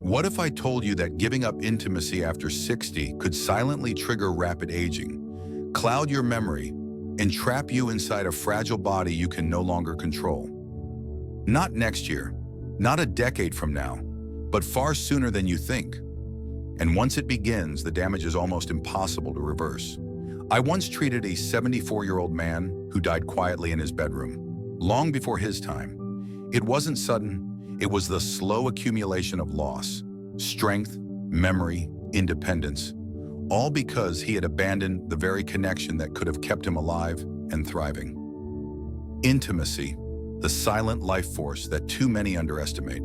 What if I told you that giving up intimacy after 60 could silently trigger rapid aging, cloud your memory, and trap you inside a fragile body you can no longer control? Not next year, not a decade from now, but far sooner than you think. And once it begins, the damage is almost impossible to reverse. I once treated a 74-year-old man who died quietly in his bedroom, long before his time. It wasn't sudden, it was the slow accumulation of loss, strength, memory, independence, all because he had abandoned the very connection that could have kept him alive and thriving. Intimacy, the silent life force that too many underestimate.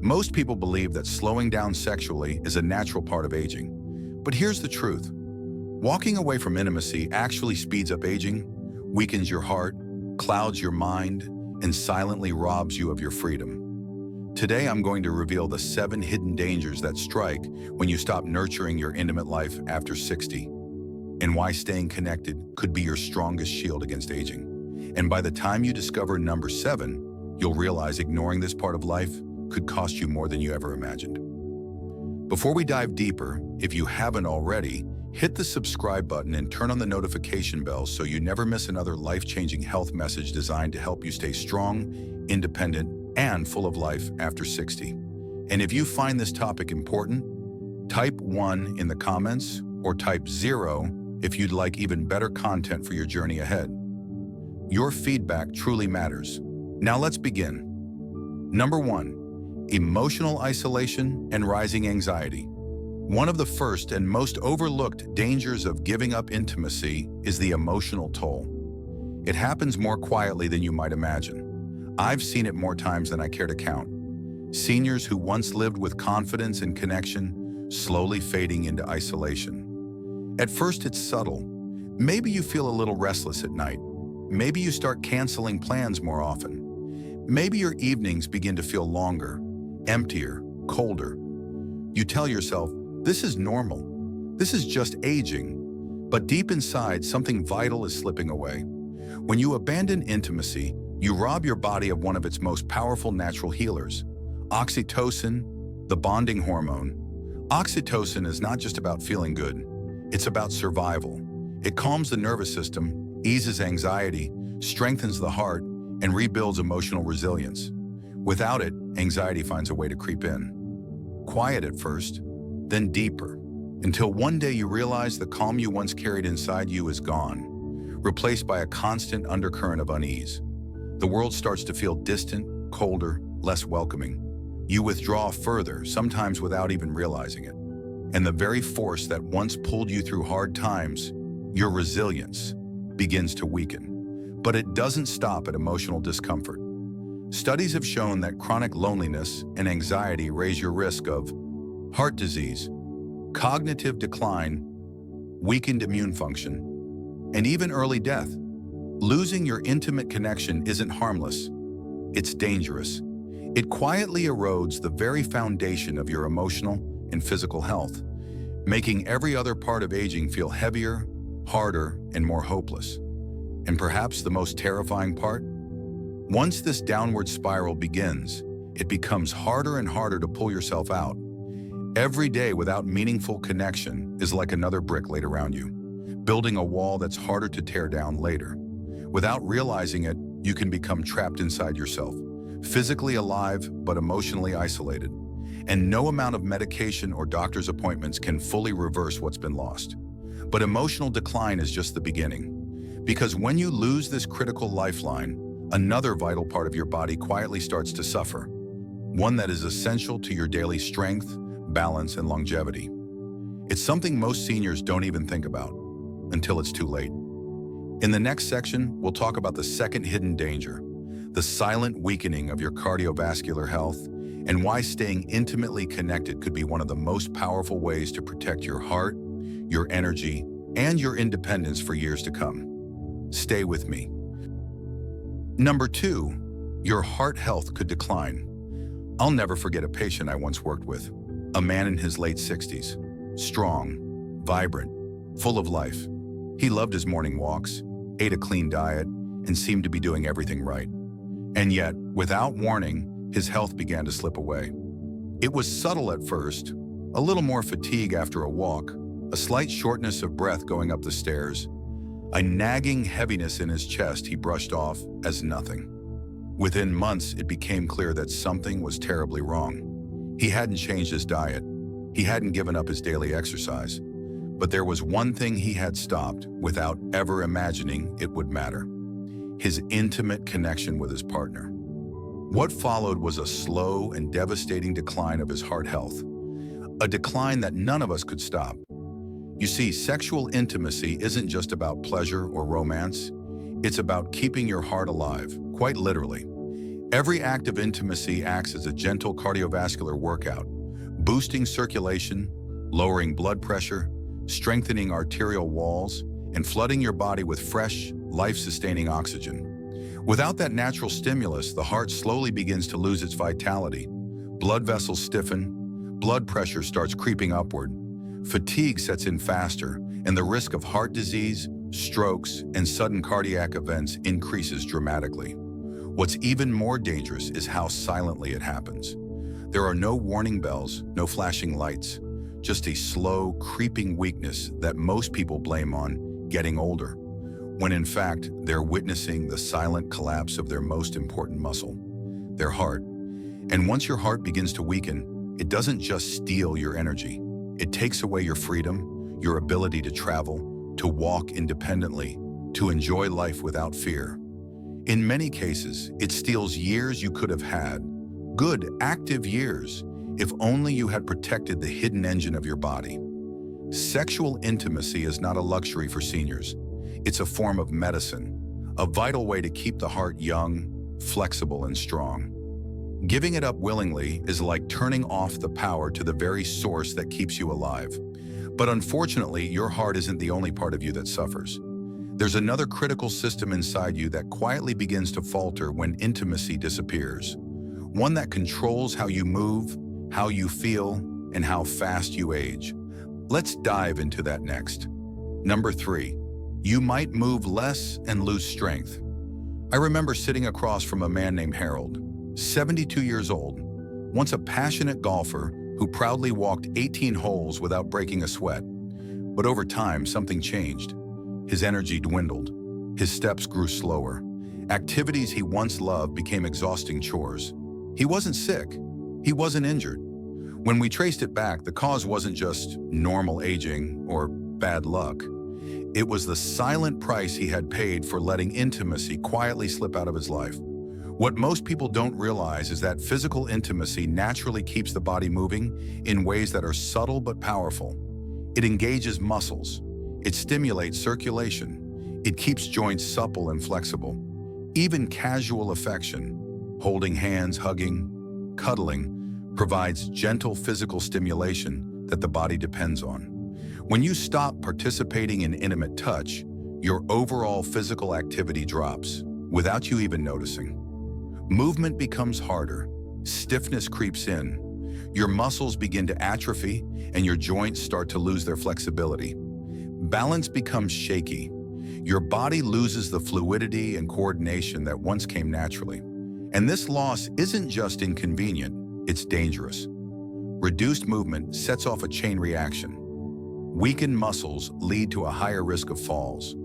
Most people believe that slowing down sexually is a natural part of aging. But here's the truth. Walking away from intimacy actually speeds up aging, weakens your heart, clouds your mind, and silently robs you of your freedom. Today, I'm going to reveal the 7 hidden dangers that strike when you stop nurturing your intimate life after 60, and why staying connected could be your strongest shield against aging. And by the time you discover number 7, you'll realize ignoring this part of life could cost you more than you ever imagined. Before we dive deeper, if you haven't already, hit the subscribe button and turn on the notification bell so you never miss another life-changing health message designed to help you stay strong, independent, and full of life after 60. And if you find this topic important, type 1 in the comments or type 0 if you'd like even better content for your journey ahead. Your feedback truly matters. Now let's begin. Number 1. Emotional isolation and rising anxiety. One of the first and most overlooked dangers of giving up intimacy is the emotional toll. It happens more quietly than you might imagine. I've seen it more times than I care to count. Seniors who once lived with confidence and connection, slowly fading into isolation. At first it's subtle. Maybe you feel a little restless at night. Maybe you start canceling plans more often. Maybe your evenings begin to feel longer, emptier, colder. You tell yourself, this is normal. This is just aging. But deep inside, something vital is slipping away. When you abandon intimacy, you rob your body of one of its most powerful natural healers, oxytocin, the bonding hormone. Oxytocin is not just about feeling good. It's about survival. It calms the nervous system, eases anxiety, strengthens the heart, and rebuilds emotional resilience. Without it, anxiety finds a way to creep in. Quiet at first, then deeper, until one day you realize the calm you once carried inside you is gone, replaced by a constant undercurrent of unease. The world starts to feel distant, colder, less welcoming. You withdraw further, sometimes without even realizing it. And the very force that once pulled you through hard times, your resilience, begins to weaken. But it doesn't stop at emotional discomfort. Studies have shown that chronic loneliness and anxiety raise your risk of heart disease, cognitive decline, weakened immune function, and even early death. Losing your intimate connection isn't harmless. It's dangerous. It quietly erodes the very foundation of your emotional and physical health, making every other part of aging feel heavier, harder, and more hopeless. And perhaps the most terrifying part? Once this downward spiral begins, it becomes harder and harder to pull yourself out. Every day without meaningful connection is like another brick laid around you, building a wall that's harder to tear down later. Without realizing it, you can become trapped inside yourself, physically alive but emotionally isolated. And no amount of medication or doctor's appointments can fully reverse what's been lost. But emotional decline is just the beginning. Because when you lose this critical lifeline, another vital part of your body quietly starts to suffer, one that is essential to your daily strength, balance, and longevity. It's something most seniors don't even think about until it's too late. In the next section, we'll talk about the second hidden danger, the silent weakening of your cardiovascular health, and why staying intimately connected could be one of the most powerful ways to protect your heart, your energy, and your independence for years to come. Stay with me. Number 2, your heart health could decline. I'll never forget a patient I once worked with, a man in his late 60s, strong, vibrant, full of life. He loved his morning walks, ate a clean diet, and seemed to be doing everything right. And yet, without warning, his health began to slip away. It was subtle at first, a little more fatigue after a walk, a slight shortness of breath going up the stairs, a nagging heaviness in his chest he brushed off as nothing. Within months, it became clear that something was terribly wrong. He hadn't changed his diet. He hadn't given up his daily exercise. But there was one thing he had stopped without ever imagining it would matter: his intimate connection with his partner. What followed was a slow and devastating decline of his heart health, a decline that none of us could stop. You see, sexual intimacy isn't just about pleasure or romance. It's about keeping your heart alive, quite literally. Every act of intimacy acts as a gentle cardiovascular workout, boosting circulation, lowering blood pressure, strengthening arterial walls, and flooding your body with fresh, life-sustaining oxygen. Without that natural stimulus, the heart slowly begins to lose its vitality. Blood vessels stiffen, blood pressure starts creeping upward, fatigue sets in faster, and the risk of heart disease, strokes, and sudden cardiac events increases dramatically. What's even more dangerous is how silently it happens. There are no warning bells, no flashing lights, just a slow, creeping weakness that most people blame on getting older, when in fact, they're witnessing the silent collapse of their most important muscle, their heart. And once your heart begins to weaken, it doesn't just steal your energy. It takes away your freedom, your ability to travel, to walk independently, to enjoy life without fear. In many cases, it steals years you could have had, good, active years, if only you had protected the hidden engine of your body. Sexual intimacy is not a luxury for seniors. It's a form of medicine, a vital way to keep the heart young, flexible, and strong. Giving it up willingly is like turning off the power to the very source that keeps you alive. But unfortunately, your heart isn't the only part of you that suffers. There's another critical system inside you that quietly begins to falter when intimacy disappears. One that controls how you move, how you feel, and how fast you age. Let's dive into that next. Number 3, you might move less and lose strength. I remember sitting across from a man named Harold, 72 years old, once a passionate golfer who proudly walked 18 holes without breaking a sweat. But over time, something changed. His energy dwindled. His steps grew slower. Activities he once loved became exhausting chores. He wasn't sick. He wasn't injured. When we traced it back, the cause wasn't just normal aging or bad luck. It was the silent price he had paid for letting intimacy quietly slip out of his life. What most people don't realize is that physical intimacy naturally keeps the body moving in ways that are subtle but powerful. It engages muscles. It stimulates circulation. It keeps joints supple and flexible. Even casual affection, holding hands, hugging, cuddling, provides gentle physical stimulation that the body depends on. When you stop participating in intimate touch, your overall physical activity drops without you even noticing. Movement becomes harder, stiffness creeps in, your muscles begin to atrophy, and your joints start to lose their flexibility. Balance becomes shaky. Your body loses the fluidity and coordination that once came naturally. And this loss isn't just inconvenient, it's dangerous. Reduced movement sets off a chain reaction. Weakened muscles lead to a higher risk of falls.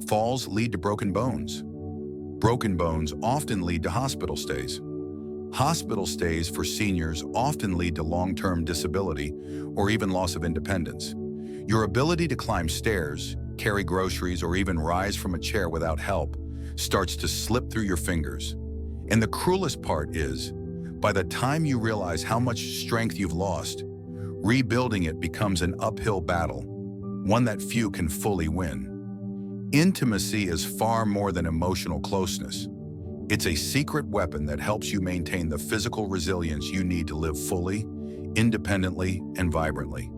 Falls lead to broken bones. Broken bones often lead to hospital stays. Hospital stays for seniors often lead to long-term disability or even loss of independence. Your ability to climb stairs, carry groceries, or even rise from a chair without help starts to slip through your fingers. And the cruelest part is, by the time you realize how much strength you've lost, rebuilding it becomes an uphill battle, one that few can fully win. Intimacy is far more than emotional closeness. It's a secret weapon that helps you maintain the physical resilience you need to live fully, independently, and vibrantly.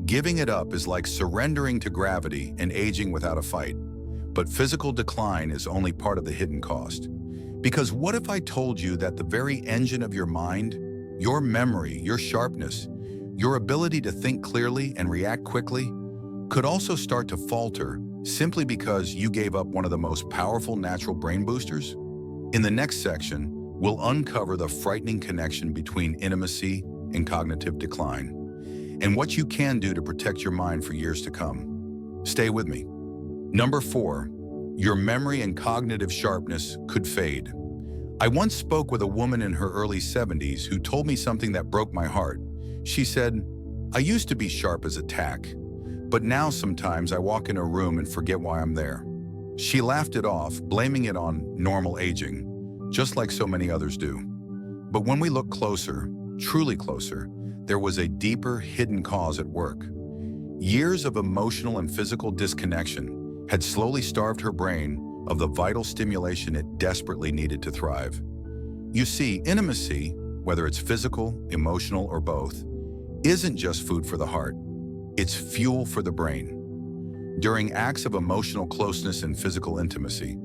Giving it up is like surrendering to gravity and aging without a fight. But physical decline is only part of the hidden cost. Because what if I told you that the very engine of your mind, your memory, your sharpness, your ability to think clearly and react quickly, could also start to falter simply because you gave up one of the most powerful natural brain boosters? In the next section, we'll uncover the frightening connection between intimacy and cognitive decline, and what you can do to protect your mind for years to come. Stay with me. Number 4, your memory and cognitive sharpness could fade. I once spoke with a woman in her early 70s who told me something that broke my heart. She said, "I used to be sharp as a tack, but now sometimes I walk in a room and forget why I'm there." She laughed it off, blaming it on normal aging, just like so many others do. But when we look closer, truly closer, there was a deeper, hidden cause at work. Years of emotional and physical disconnection had slowly starved her brain of the vital stimulation it desperately needed to thrive. You see, intimacy, whether it's physical, emotional, or both, isn't just food for the heart. It's fuel for the brain. During acts of emotional closeness and physical intimacy,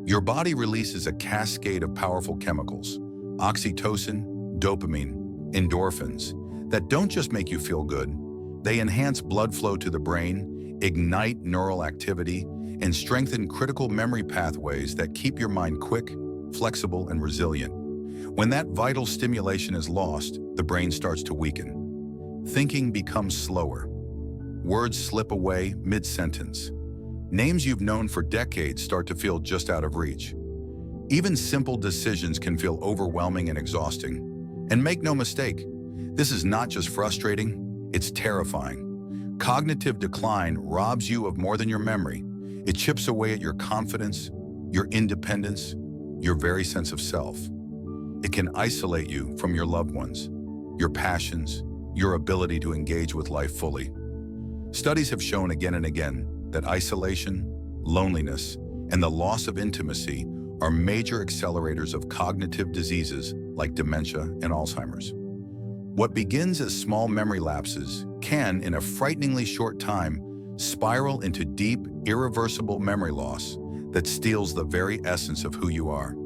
your body releases a cascade of powerful chemicals, oxytocin, dopamine, endorphins, that don't just make you feel good. They enhance blood flow to the brain, ignite neural activity, and strengthen critical memory pathways that keep your mind quick, flexible, and resilient. When that vital stimulation is lost, the brain starts to weaken. Thinking becomes slower. Words slip away mid-sentence. Names you've known for decades start to feel just out of reach. Even simple decisions can feel overwhelming and exhausting. And make no mistake, this is not just frustrating, it's terrifying. Cognitive decline robs you of more than your memory. It chips away at your confidence, your independence, your very sense of self. It can isolate you from your loved ones, your passions, your ability to engage with life fully. Studies have shown again and again that isolation, loneliness, and the loss of intimacy are major accelerators of cognitive diseases like dementia and Alzheimer's. What begins as small memory lapses can, in a frighteningly short time, spiral into deep, irreversible memory loss that steals the very essence of who you are.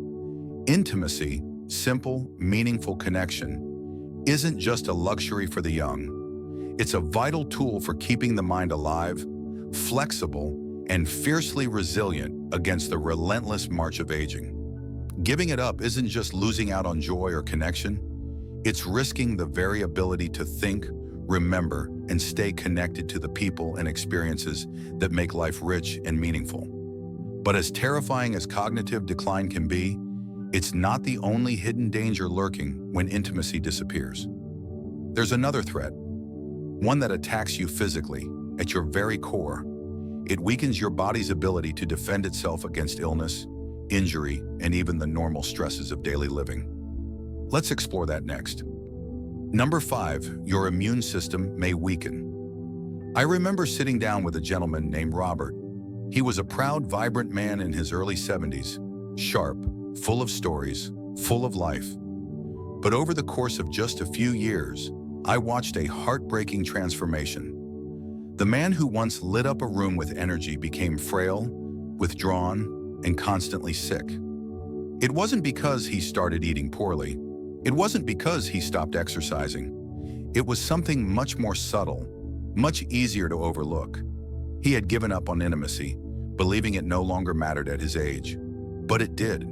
Intimacy, simple, meaningful connection, isn't just a luxury for the young. It's a vital tool for keeping the mind alive, flexible, and fiercely resilient against the relentless march of aging. Giving it up isn't just losing out on joy or connection. It's risking the very ability to think, remember, and stay connected to the people and experiences that make life rich and meaningful. But as terrifying as cognitive decline can be, it's not the only hidden danger lurking when intimacy disappears. There's another threat, one that attacks you physically, at your very core. It weakens your body's ability to defend itself against illness, injury, and even the normal stresses of daily living. Let's explore that next. Number 5, your immune system may weaken. I remember sitting down with a gentleman named Robert. He was a proud, vibrant man in his early 70s, sharp, full of stories, full of life. But over the course of just a few years, I watched a heartbreaking transformation. The man who once lit up a room with energy became frail, withdrawn, and constantly sick. It wasn't because he started eating poorly. It wasn't because he stopped exercising. It was something much more subtle, much easier to overlook. He had given up on intimacy, believing it no longer mattered at his age. But it did.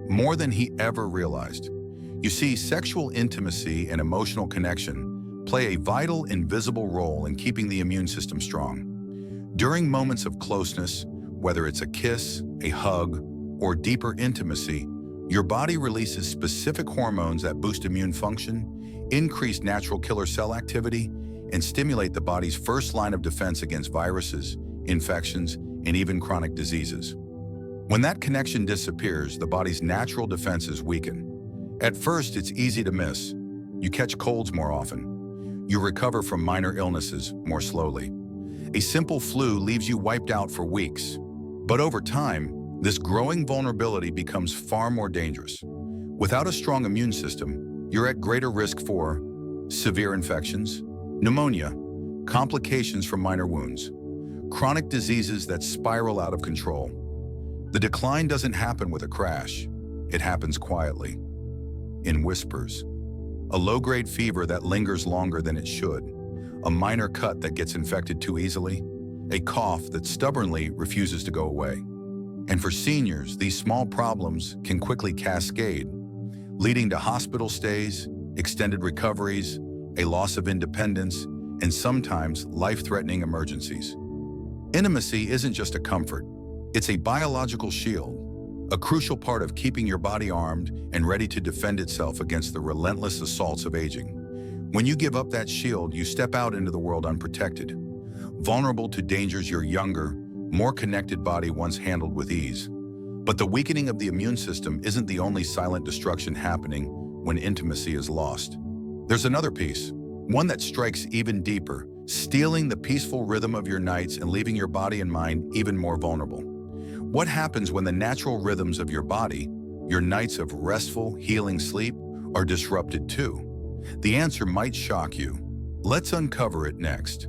More than he ever realized. You see, sexual intimacy and emotional connection play a vital, invisible role in keeping the immune system strong. During moments of closeness, whether it's a kiss, a hug, or deeper intimacy, your body releases specific hormones that boost immune function, increase natural killer cell activity, and stimulate the body's first line of defense against viruses, infections, and even chronic diseases. When that connection disappears, the body's natural defenses weaken. At first, it's easy to miss. You catch colds more often. You recover from minor illnesses more slowly. A simple flu leaves you wiped out for weeks. But over time, this growing vulnerability becomes far more dangerous. Without a strong immune system, you're at greater risk for severe infections, pneumonia, complications from minor wounds, chronic diseases that spiral out of control. The decline doesn't happen with a crash. It happens quietly, in whispers. A low-grade fever that lingers longer than it should, a minor cut that gets infected too easily, a cough that stubbornly refuses to go away. And for seniors, these small problems can quickly cascade, leading to hospital stays, extended recoveries, a loss of independence, and sometimes life-threatening emergencies. Intimacy isn't just a comfort, it's a biological shield, a crucial part of keeping your body armed and ready to defend itself against the relentless assaults of aging. When you give up that shield, you step out into the world unprotected, vulnerable to dangers your younger, more connected body once handled with ease. But the weakening of the immune system isn't the only silent destruction happening when intimacy is lost. There's another piece, one that strikes even deeper, stealing the peaceful rhythm of your nights and leaving your body and mind even more vulnerable. What happens when the natural rhythms of your body, your nights of restful, healing sleep, are disrupted too? The answer might shock you. Let's uncover it next.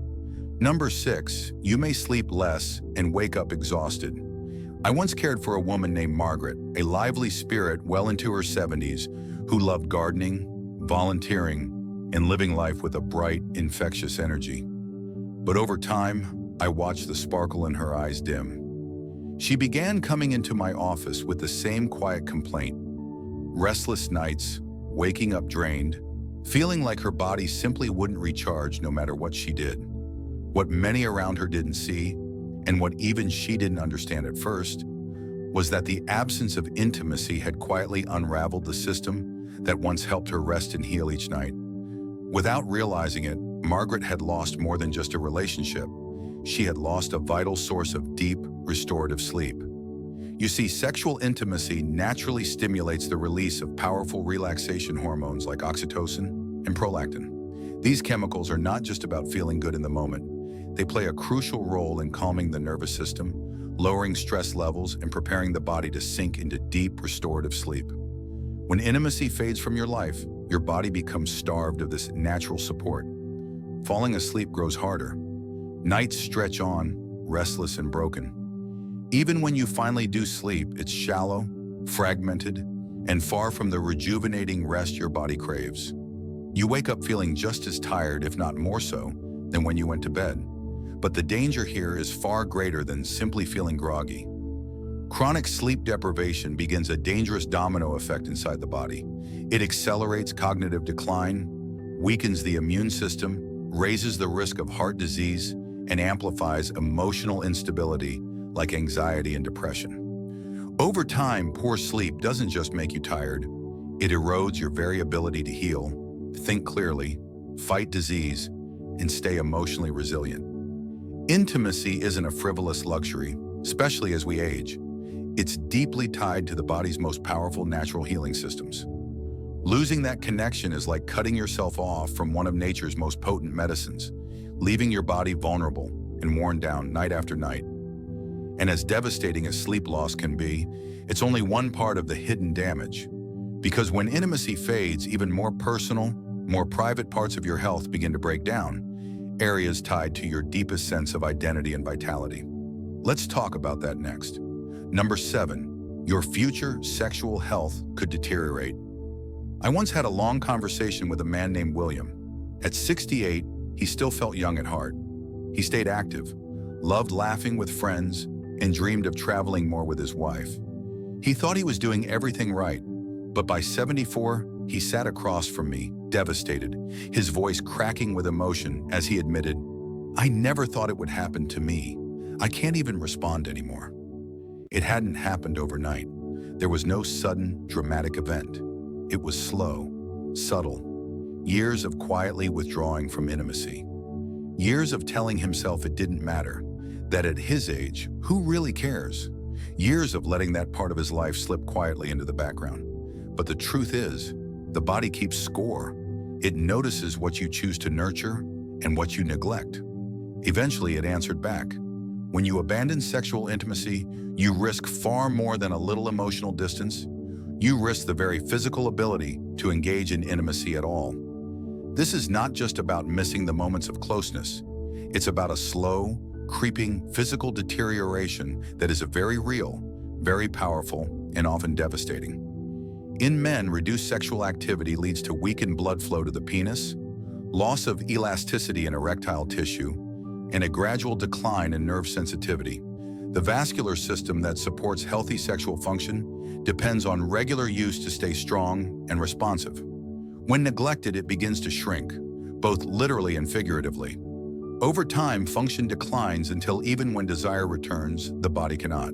Number 6, you may sleep less and wake up exhausted. I once cared for a woman named Margaret, a lively spirit well into her 70s, who loved gardening, volunteering, and living life with a bright, infectious energy. But over time, I watched the sparkle in her eyes dim. She began coming into my office with the same quiet complaint: restless nights, waking up drained, feeling like her body simply wouldn't recharge no matter what she did. What many around her didn't see, and what even she didn't understand at first, was that the absence of intimacy had quietly unraveled the system that once helped her rest and heal each night. Without realizing it, Margaret had lost more than just a relationship. She had lost a vital source of deep, restorative sleep. You see, sexual intimacy naturally stimulates the release of powerful relaxation hormones like oxytocin and prolactin. These chemicals are not just about feeling good in the moment. They play a crucial role in calming the nervous system, lowering stress levels, and preparing the body to sink into deep, restorative sleep. When intimacy fades from your life, your body becomes starved of this natural support. Falling asleep grows harder. Nights stretch on, restless and broken. Even when you finally do sleep, it's shallow, fragmented, and far from the rejuvenating rest your body craves. You wake up feeling just as tired, if not more so, than when you went to bed. But the danger here is far greater than simply feeling groggy. Chronic sleep deprivation begins a dangerous domino effect inside the body. It accelerates cognitive decline, weakens the immune system, raises the risk of heart disease, and amplifies emotional instability like anxiety and depression. Over time, poor sleep doesn't just make you tired. It erodes your very ability to heal, think clearly, fight disease, and stay emotionally resilient. Intimacy isn't a frivolous luxury, especially as we age. It's deeply tied to the body's most powerful natural healing systems. Losing that connection is like cutting yourself off from one of nature's most potent medicines, leaving your body vulnerable and worn down night after night. And as devastating as sleep loss can be, it's only one part of the hidden damage. Because when intimacy fades, even more personal, more private parts of your health begin to break down, areas tied to your deepest sense of identity and vitality. Let's talk about that next. Number 7, your future sexual health could deteriorate. I once had a long conversation with a man named William. At 68, he still felt young at heart. He stayed active, loved laughing with friends, and dreamed of traveling more with his wife. He thought he was doing everything right, but by 74, he sat across from me, devastated, his voice cracking with emotion as he admitted, "I never thought it would happen to me. I can't even respond anymore." It hadn't happened overnight. There was no sudden, dramatic event. It was slow, subtle, years of quietly withdrawing from intimacy. Years of telling himself it didn't matter, that at his age, who really cares? Years of letting that part of his life slip quietly into the background. But the truth is, the body keeps score. It notices what you choose to nurture and what you neglect. Eventually, it answered back. When you abandon sexual intimacy, you risk far more than a little emotional distance. You risk the very physical ability to engage in intimacy at all. This is not just about missing the moments of closeness. It's about a slow, creeping physical deterioration that is very real, very powerful, and often devastating. In men, reduced sexual activity leads to weakened blood flow to the penis, loss of elasticity in erectile tissue, and a gradual decline in nerve sensitivity. The vascular system that supports healthy sexual function depends on regular use to stay strong and responsive. When neglected, it begins to shrink, both literally and figuratively. Over time, function declines until even when desire returns, the body cannot.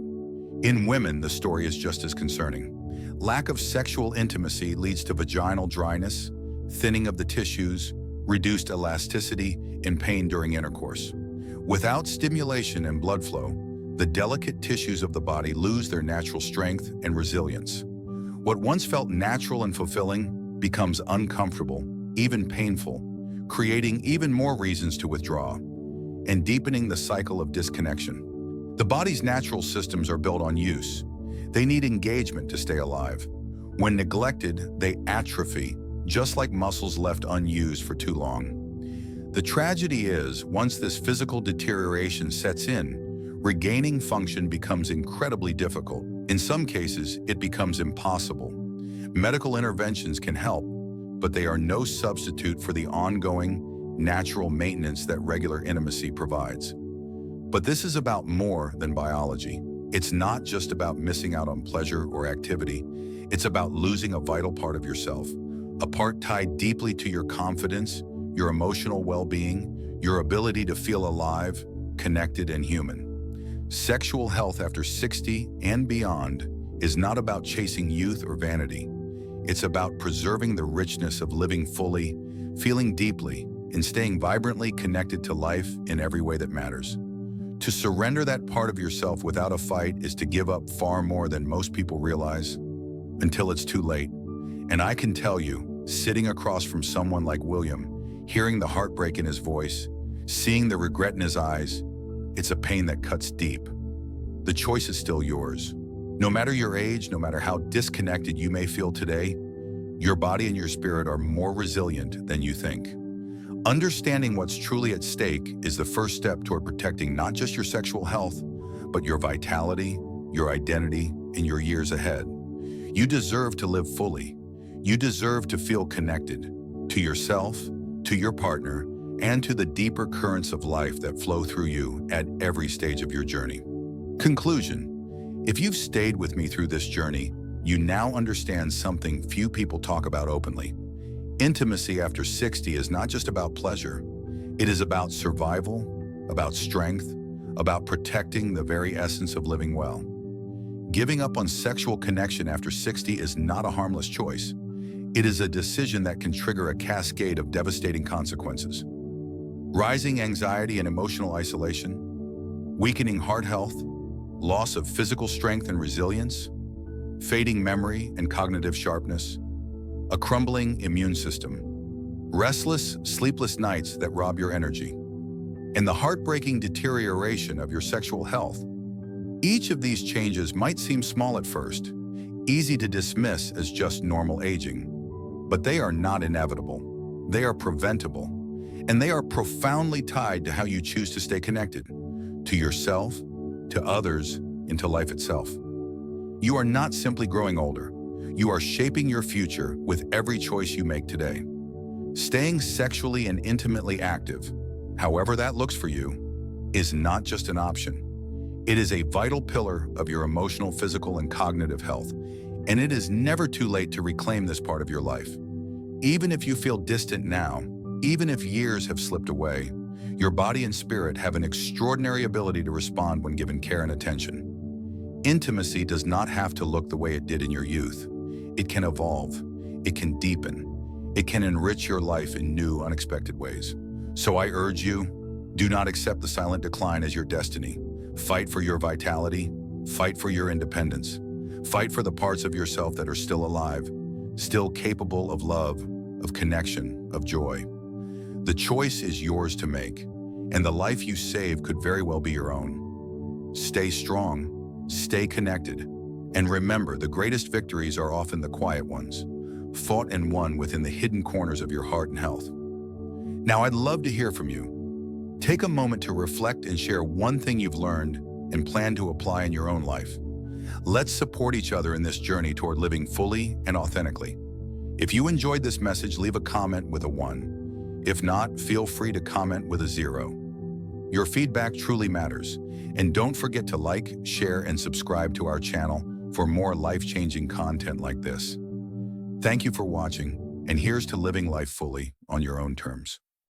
In women, the story is just as concerning. Lack of sexual intimacy leads to vaginal dryness, thinning of the tissues, reduced elasticity, and pain during intercourse. Without stimulation and blood flow, the delicate tissues of the body lose their natural strength and resilience. What once felt natural and fulfilling becomes uncomfortable, even painful, creating even more reasons to withdraw and deepening the cycle of disconnection. The body's natural systems are built on use. They need engagement to stay alive. When neglected, they atrophy, just like muscles left unused for too long. The tragedy is, once this physical deterioration sets in, regaining function becomes incredibly difficult. In some cases, it becomes impossible. Medical interventions can help, but they are no substitute for the ongoing, natural maintenance that regular intimacy provides. But this is about more than biology. It's not just about missing out on pleasure or activity. It's about losing a vital part of yourself, a part tied deeply to your confidence, your emotional well-being, your ability to feel alive, connected, and human. Sexual health after 60 and beyond is not about chasing youth or vanity. It's about preserving the richness of living fully, feeling deeply, and staying vibrantly connected to life in every way that matters. To surrender that part of yourself without a fight is to give up far more than most people realize, until it's too late. And I can tell you, sitting across from someone like William, hearing the heartbreak in his voice, seeing the regret in his eyes, it's a pain that cuts deep. The choice is still yours. No matter your age, no matter how disconnected you may feel today, your body and your spirit are more resilient than you think. Understanding what's truly at stake is the first step toward protecting not just your sexual health, but your vitality, your identity, and your years ahead. You deserve to live fully. You deserve to feel connected to yourself, to your partner, and to the deeper currents of life that flow through you at every stage of your journey. Conclusion: if you've stayed with me through this journey, you now understand something few people talk about openly. Intimacy after 60 is not just about pleasure. It is about survival, about strength, about protecting the very essence of living well. Giving up on sexual connection after 60 is not a harmless choice. It is a decision that can trigger a cascade of devastating consequences. Rising anxiety and emotional isolation, weakening heart health, loss of physical strength and resilience, fading memory and cognitive sharpness, a crumbling immune system, restless, sleepless nights that rob your energy, and the heartbreaking deterioration of your sexual health. Each of these changes might seem small at first, easy to dismiss as just normal aging, but they are not inevitable. They are preventable, and they are profoundly tied to how you choose to stay connected, to yourself, to others, and to life itself. You are not simply growing older. You are shaping your future with every choice you make today. Staying sexually and intimately active, however that looks for you, is not just an option. It is a vital pillar of your emotional, physical, and cognitive health, and it is never too late to reclaim this part of your life. Even if you feel distant now, even if years have slipped away, your body and spirit have an extraordinary ability to respond when given care and attention. Intimacy does not have to look the way it did in your youth. It can evolve, it can deepen, it can enrich your life in new, unexpected ways. So I urge you, do not accept the silent decline as your destiny. Fight for your vitality, fight for your independence, fight for the parts of yourself that are still alive, still capable of love, of connection, of joy. The choice is yours to make, and the life you save could very well be your own. Stay strong, stay connected, and remember, the greatest victories are often the quiet ones, fought and won within the hidden corners of your heart and health. Now, I'd love to hear from you. Take a moment to reflect and share one thing you've learned and plan to apply in your own life. Let's support each other in this journey toward living fully and authentically. If you enjoyed this message, leave a comment with a 1. If not, feel free to comment with a 0. Your feedback truly matters. And don't forget to like, share, and subscribe to our channel for more life-changing content like this. Thank you for watching. And here's to living life fully on your own terms.